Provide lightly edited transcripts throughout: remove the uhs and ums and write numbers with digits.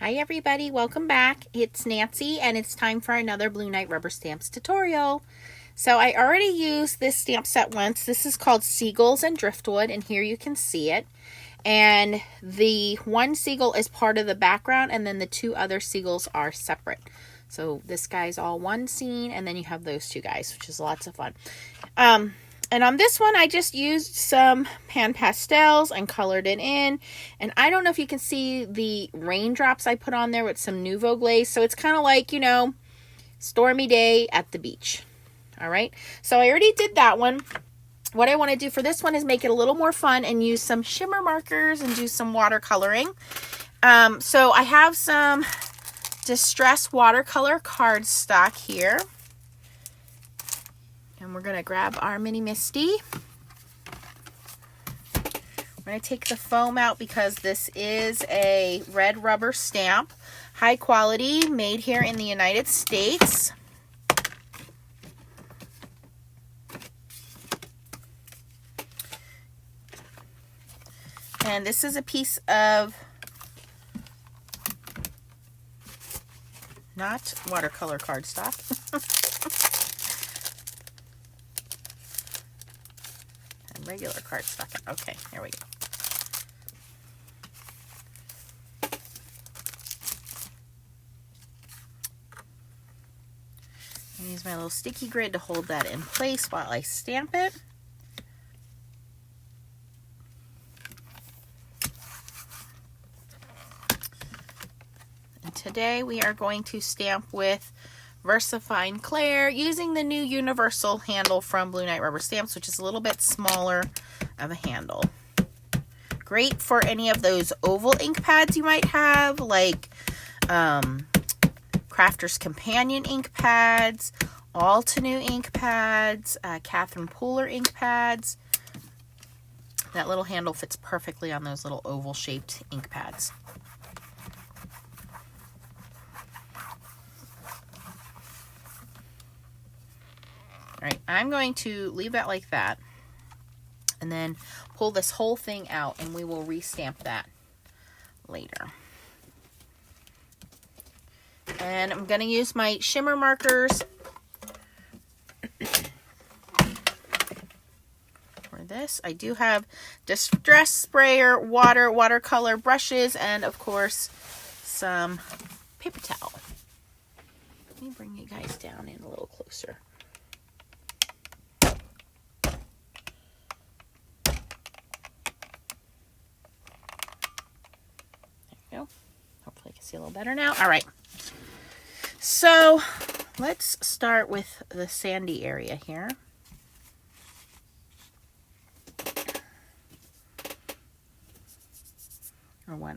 Hi everybody, welcome back. It's Nancy and it's time for another Blue Knight Rubber Stamps tutorial. So I already used this stamp set once. This is called Seagulls and Driftwood, and here you can see it. And the one seagull is part of the background, and then the two other seagulls are separate. So this guy's all one scene, and then you have those two guys, which is lots of fun. And on this one, I just used some pan pastels and colored it in. And I don't know if you can see the raindrops I put on there with some Nouveau glaze. So it's kind of like, you know, stormy day at the beach. All right. So I already did that one. What I want to do for this one is make it a little more fun and use some shimmer markers and do some watercoloring. So I have some Distress watercolor cardstock here. And we're going to grab our mini Misty. I'm going to take the foam out because this is a red rubber stamp. High quality, made here in the United States. And this is a piece of not watercolor cardstock. Regular cardstock. Okay, here we go. I use my little sticky grid to hold that in place while I stamp it. And today we are going to stamp with VersaFine Clair using the new universal handle from Blue Knight Rubber Stamps, which is a little bit smaller of a handle. Great for any of those oval ink pads you might have, like Crafter's Companion ink pads, Altenew ink pads, Catherine Pooler ink pads. That little handle fits perfectly on those little oval shaped ink pads. All right, I'm going to leave that like that and then pull this whole thing out, and we will restamp that later. And I'm going to use my shimmer markers for this. I do have Distress sprayer, watercolor brushes, and of course some paper towel. Let me bring you guys down in a little closer. Go. Hopefully I can see a little better now. All right. So let's start with the sandy area here. Or what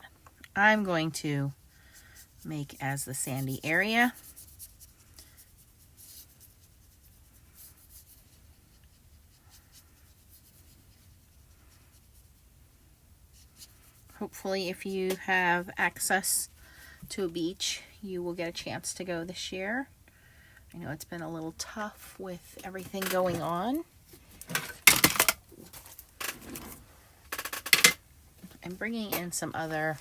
I'm going to make as the sandy area. Hopefully, if you have access to a beach, you will get a chance to go this year. I know it's been a little tough with everything going on. I'm bringing in some other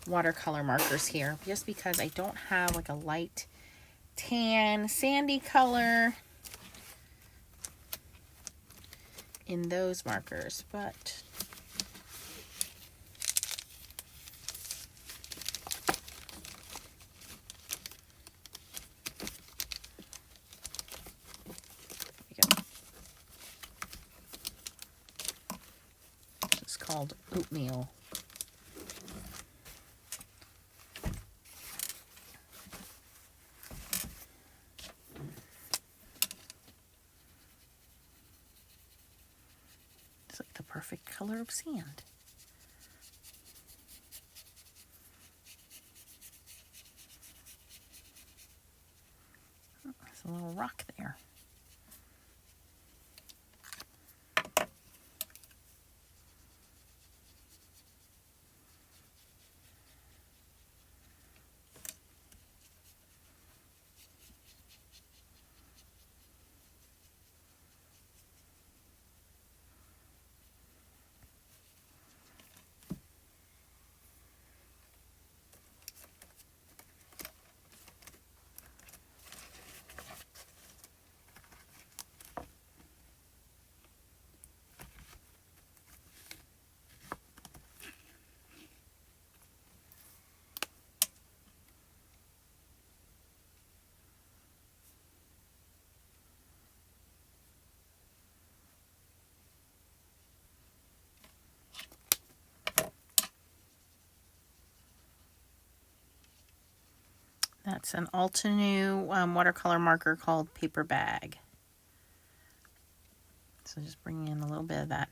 watercolor markers here just because I don't have like a light tan sandy color in those markers, but called oatmeal. It's like the perfect color of sand. There's a little rock there. That's an Altenew watercolor marker called Paper Bag. So just bringing in a little bit of that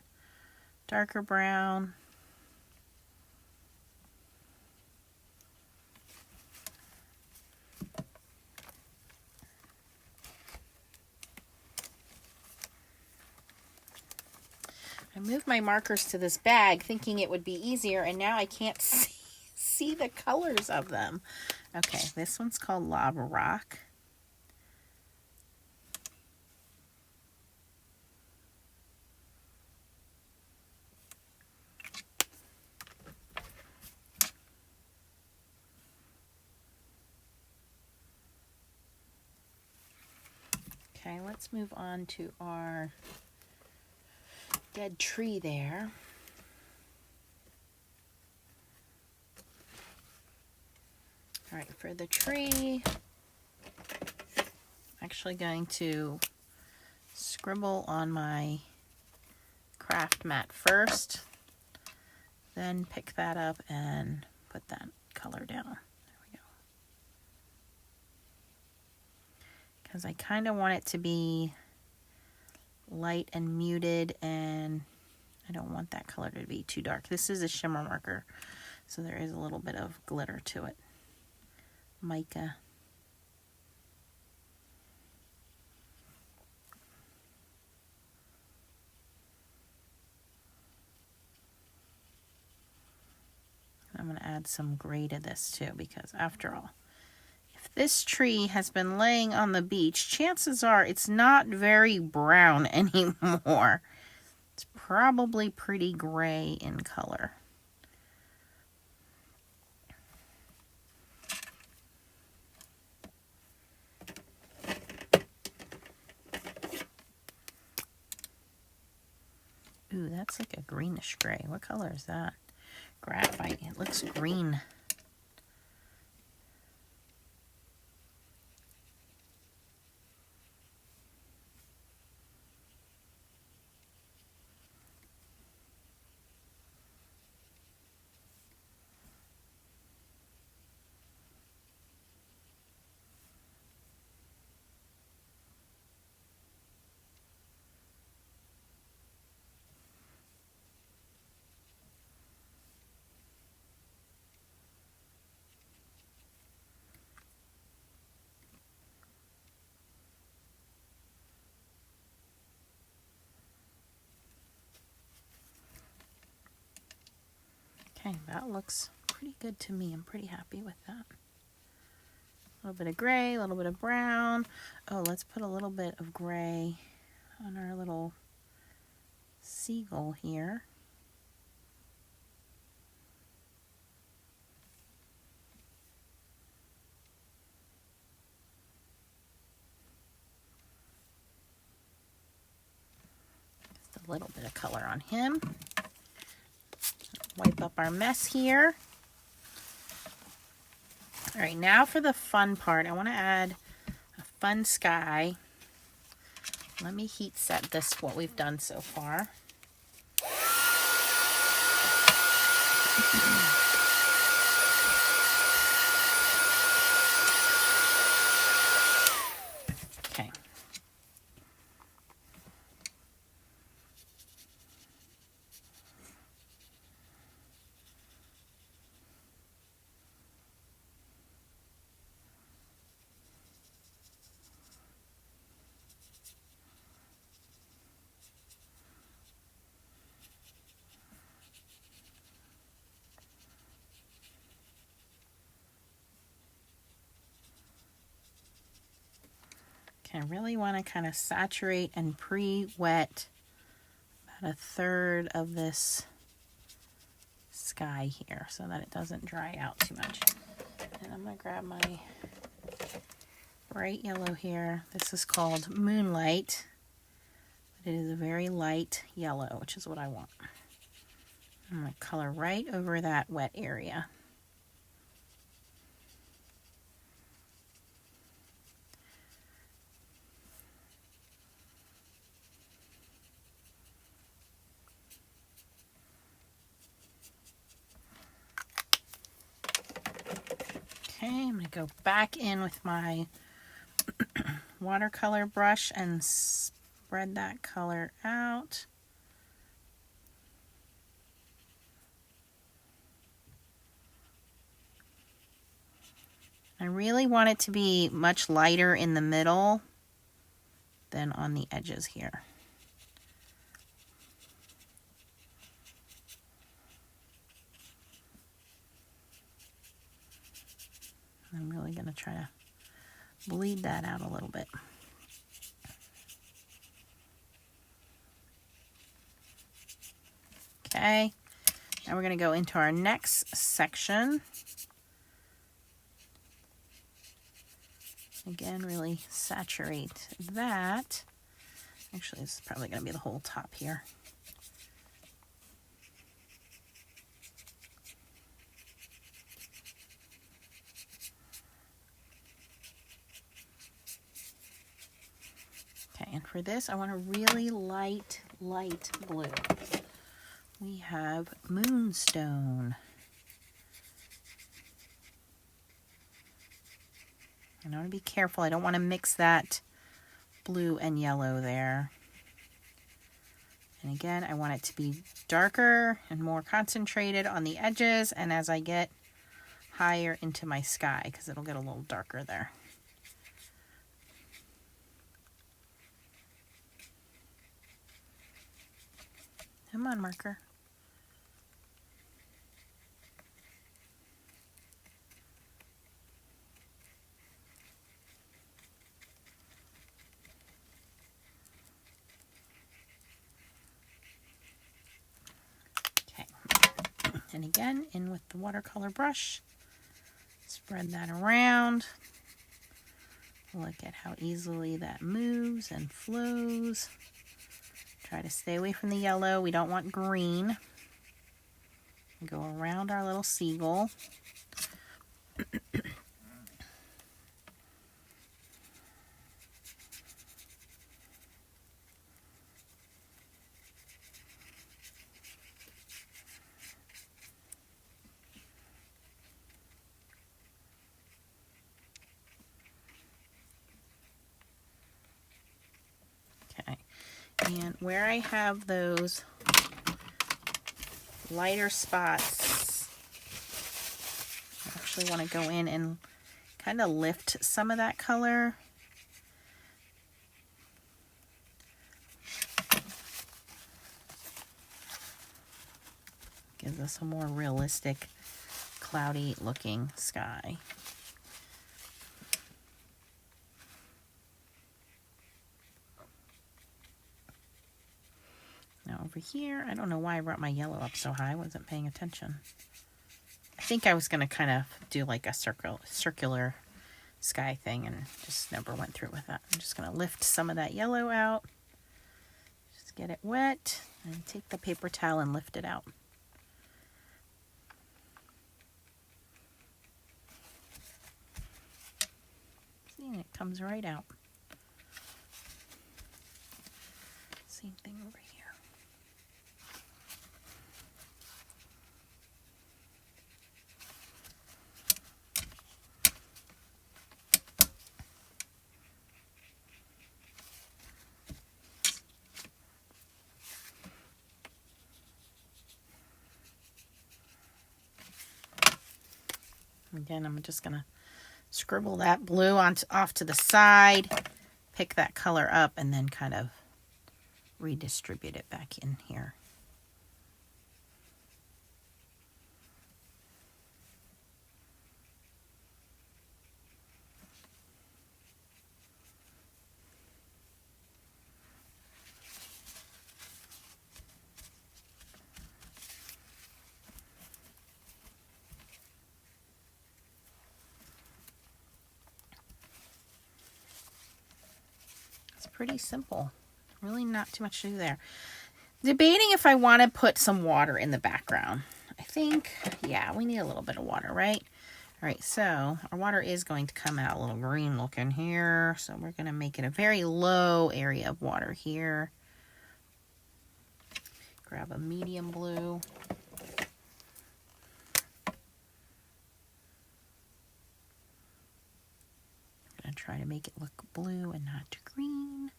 darker brown. I moved my markers to this bag thinking it would be easier, and now I can't see the colors of them. Okay, this one's called Lava Rock. Okay, let's move on to our dead tree there. All right, for the tree, I'm actually going to scribble on my craft mat first, then pick that up and put that color down. There we go. Because I kind of want it to be light and muted, and I don't want that color to be too dark. This is a shimmer marker, so there is a little bit of glitter to it. Mica. I'm going to add some gray to this too, because after all, if this tree has been laying on the beach, chances are it's not very brown anymore. It's probably pretty gray in color. Ooh, that's like a greenish gray. What color is that? Graphite. It looks green. Okay, that looks pretty good to me. I'm pretty happy with that. A little bit of gray, a little bit of brown. Oh, let's put a little bit of gray on our little seagull here. Just a little bit of color on him. Wipe up our mess here. All right, now for the fun part. I want to add a fun sky. Let me heat set this, what we've done so far. Okay. I really want to kind of saturate and pre-wet about a third of this sky here so that it doesn't dry out too much. And I'm going to grab my bright yellow here. This is called Moonlight. But it is a very light yellow, which is what I want. I'm going to color right over that wet area. Okay, I'm going to go back in with my watercolor brush and spread that color out. I really want it to be much lighter in the middle than on the edges here. I'm really going to try to bleed that out a little bit. Okay, now we're going to go into our next section. Again, really saturate that. Actually, this is probably going to be the whole top here. Okay, and for this, I want a really light blue. We have Moonstone. And I want to be careful. I don't want to mix that blue and yellow there. And again, I want it to be darker and more concentrated on the edges and as I get higher into my sky, because it'll get a little darker there. Come on, marker. Okay. And again, in with the watercolor brush. Spread that around. Look at how easily that moves and flows. Try to stay away from the yellow. We don't want green. Go around our little seagull. Okay. And where I have those lighter spots, I actually want to go in and kind of lift some of that color. Gives us a more realistic, cloudy looking sky. Now over here, I don't know why I brought my yellow up so high. I wasn't paying attention. I think I was going to kind of do like a circular sky thing and just never went through with that. I'm just going to lift some of that yellow out. Just get it wet and take the paper towel and lift it out. See, and it comes right out. Same thing over here. Again, I'm just going to scribble that blue off to the side, pick that color up, and then kind of redistribute it back in here. Pretty simple. Really not too much to do there. Debating if I want to put some water in the background. I think, yeah, we need a little bit of water, right? All right, so our water is going to come out a little green looking here. So we're going to make it a very low area of water here. Grab a medium blue. to try to make it look blue and not green.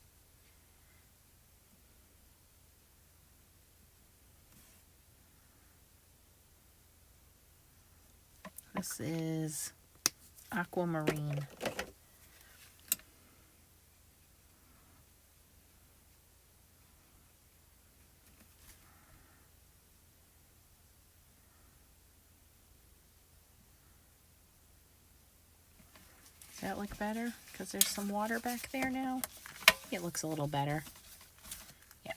This is aquamarine. Does that look better? Because there's some water back there now. It looks a little better. Yeah.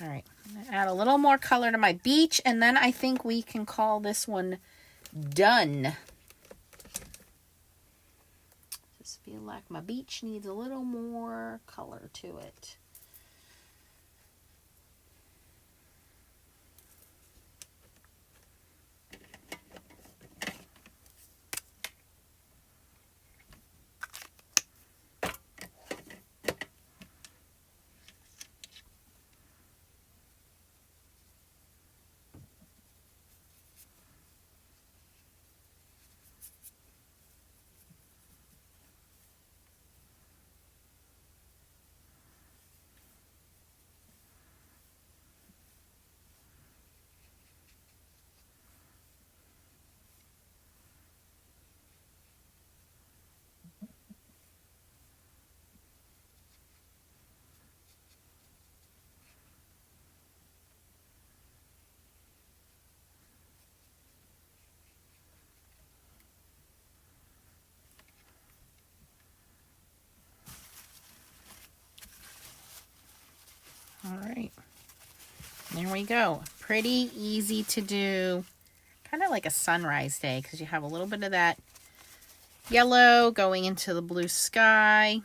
All right. I'm going to add a little more color to my beach, and then I think we can call this one done. Just feel like my beach needs a little more color to it. All right, there we go. Pretty easy to do, kind of like a sunrise day, because you have a little bit of that yellow going into the blue sky.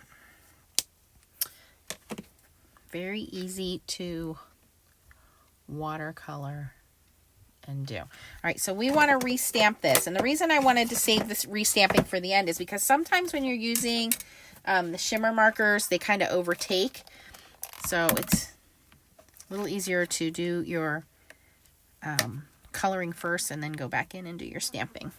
Very easy to watercolor and do. All right, so we want to restamp this, and the reason I wanted to save this restamping for the end is because sometimes when you're using the shimmer markers, they kind of overtake, so it's a little easier to do your coloring first and then go back in and do your stamping.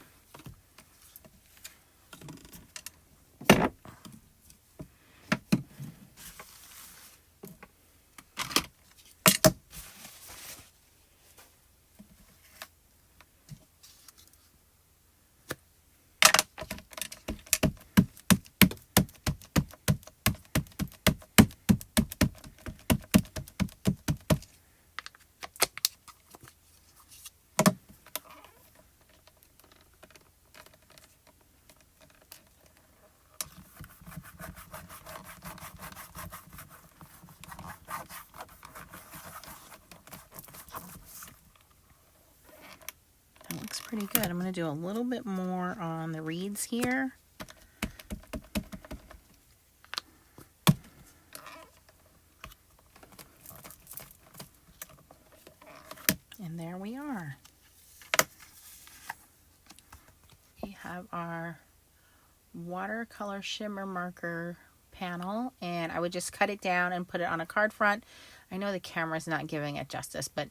Pretty good. I'm going to do a little bit more on the reeds here. And there we are. We have our watercolor shimmer marker panel, and I would just cut it down and put it on a card front. I know the camera's not giving it justice, but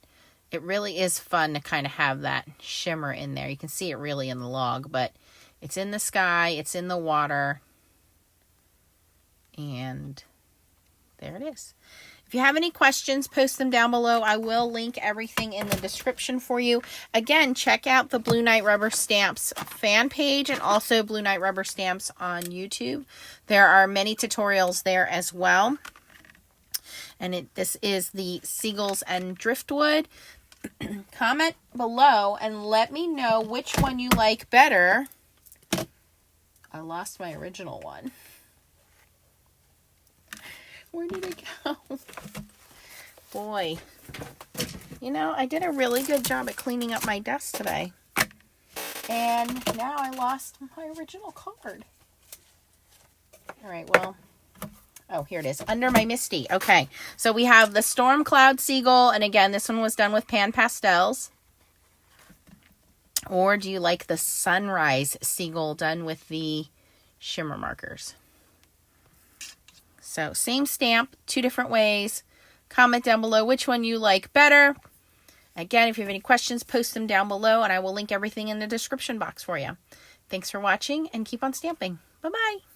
it really is fun to kind of have that shimmer in there. You can see it really in the log, but it's in the sky, it's in the water, and there it is. If you have any questions, post them down below. I will link everything in the description for you. Again, check out the Blue Night Rubber Stamps fan page and also Blue Night Rubber Stamps on YouTube. There are many tutorials there as well. And this is the Seagulls and Driftwood. Comment below and let me know which one you like better. I lost my original one. Where did it go? Boy, you know, I did a really good job at cleaning up my desk today. And now I lost my original card. All right, well, oh, here it is, under my Misty. Okay, so we have the Storm Cloud Seagull, and again, this one was done with Pan Pastels. Or do you like the Sunrise Seagull done with the shimmer markers? So, same stamp, two different ways. Comment down below which one you like better. Again, if you have any questions, post them down below, and I will link everything in the description box for you. Thanks for watching, and keep on stamping. Bye-bye.